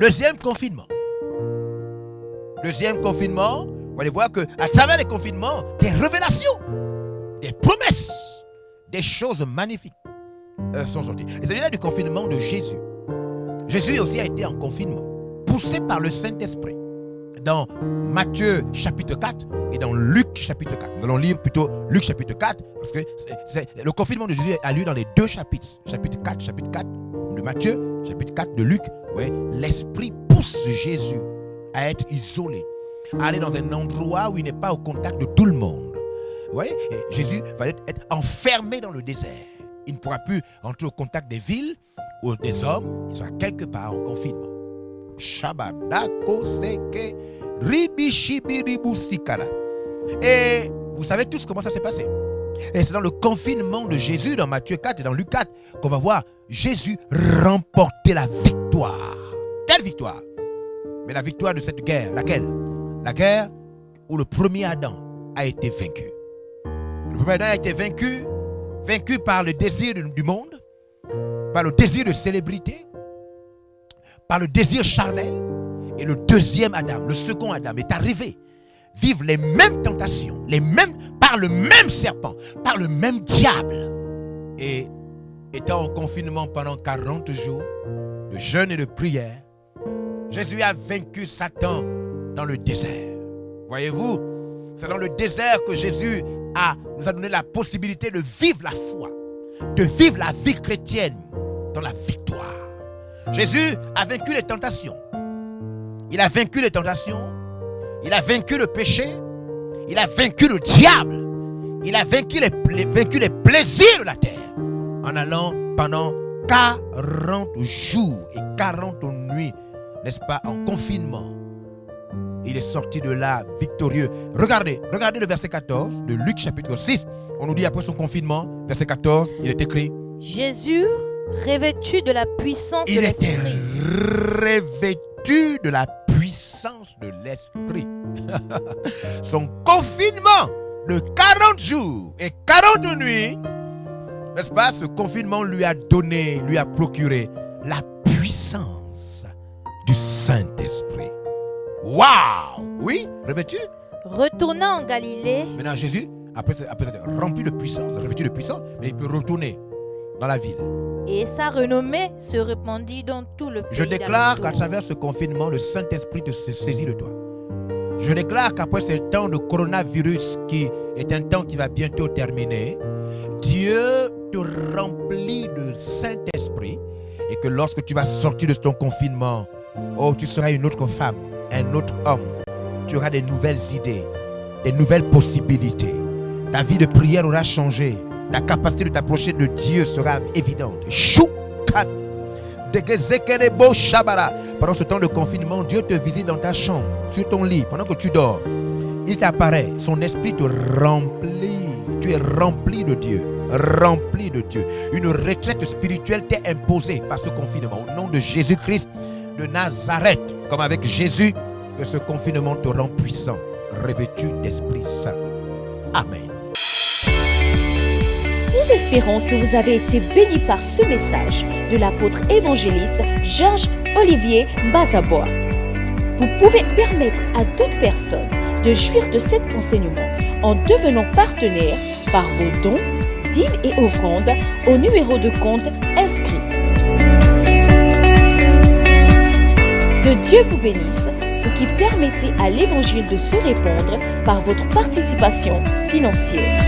Deuxième confinement. Deuxième confinement, vous allez voir qu'à travers les confinements, des révélations, des promesses, des choses magnifiques sont sorties. Et c'est là du confinement de Jésus. Jésus aussi a été en confinement, poussé par le Saint-Esprit. Dans Matthieu chapitre 4 et dans Luc chapitre 4. Nous allons lire plutôt Luc chapitre 4 parce que le confinement de Jésus a lieu dans les deux chapitres. Chapitre 4 de Matthieu, chapitre 4 de Luc. Ouais, l'Esprit pousse Jésus à être isolé, à aller dans un endroit où il n'est pas au contact de tout le monde. Ouais, et Jésus va être enfermé dans le désert. Il ne pourra plus entrer au contact des villes ou des hommes. Il sera quelque part en confinement. Shabadako seke ribishibiribusikara. Et vous savez tous comment ça s'est passé. Et c'est dans le confinement de Jésus, dans Matthieu 4 et dans Luc 4, qu'on va voir Jésus remporter la victoire. Quelle victoire? Mais la victoire de cette guerre, laquelle? La guerre où le premier Adam a été vaincu. Le premier Adam a été vaincu par le désir du monde, par le désir de célébrité, par le désir charnel. Et le deuxième Adam, le second Adam est arrivé vivre les mêmes tentations, par le même serpent, par le même diable. Et étant en confinement pendant 40 jours de jeûne et de prière, Jésus a vaincu Satan dans le désert. Voyez-vous, c'est dans le désert que Jésus nous a donné la possibilité de vivre la foi, de vivre la vie chrétienne dans la victoire. Jésus a vaincu les tentations. Il a vaincu les tentations. Il a vaincu le péché. Il a vaincu le diable. Il a vaincu les plaisirs de la terre en allant pendant 40 jours et 40 nuits, n'est-ce pas, en confinement. Il est sorti de là victorieux. Regardez le verset 14 de Luc chapitre 6. On nous dit après son confinement, verset 14, il est écrit: Jésus, revêtu de la puissance de l'Esprit. Il était revêtu de la puissance de l'Esprit. Son confinement de 40 jours et 40 nuits, n'est-ce pas, ce confinement lui a procuré la puissance du Saint-Esprit. Waouh! Oui, revêtu. Retournant en Galilée. Maintenant, Jésus, après être rempli de puissance, revêtu de puissance, mais il peut retourner dans la ville. Et sa renommée se répandit dans tout le pays. Je déclare qu'à travers ce confinement, le Saint-Esprit se saisit de toi. Je déclare qu'après ce temps de coronavirus qui est un temps qui va bientôt terminer, Dieu te remplit de Saint-Esprit et que lorsque tu vas sortir de ton confinement, tu seras une autre femme, un autre homme. Tu auras des nouvelles idées, des nouvelles possibilités. Ta vie de prière aura changé. Ta capacité de t'approcher de Dieu sera évidente. Pendant ce temps de confinement, Dieu te visite dans ta chambre, sur ton lit, pendant que tu dors. Il t'apparaît, son esprit te remplit. Tu es rempli de Dieu, rempli de Dieu. Une retraite spirituelle t'est imposée par ce confinement. Au nom de Jésus-Christ de Nazareth, comme avec Jésus, que ce confinement te rend puissant, revêtu d'Esprit Saint. Amen. Nous espérons que vous avez été bénis par ce message de l'apôtre évangéliste Georges Olivier Bazaboa. Vous pouvez permettre à d'autres personnes de jouir de cet enseignement en devenant partenaire par vos dons, dîmes et offrandes au numéro de compte inscrit. Que Dieu vous bénisse, vous qui permettez à l'évangile de se répandre par votre participation financière.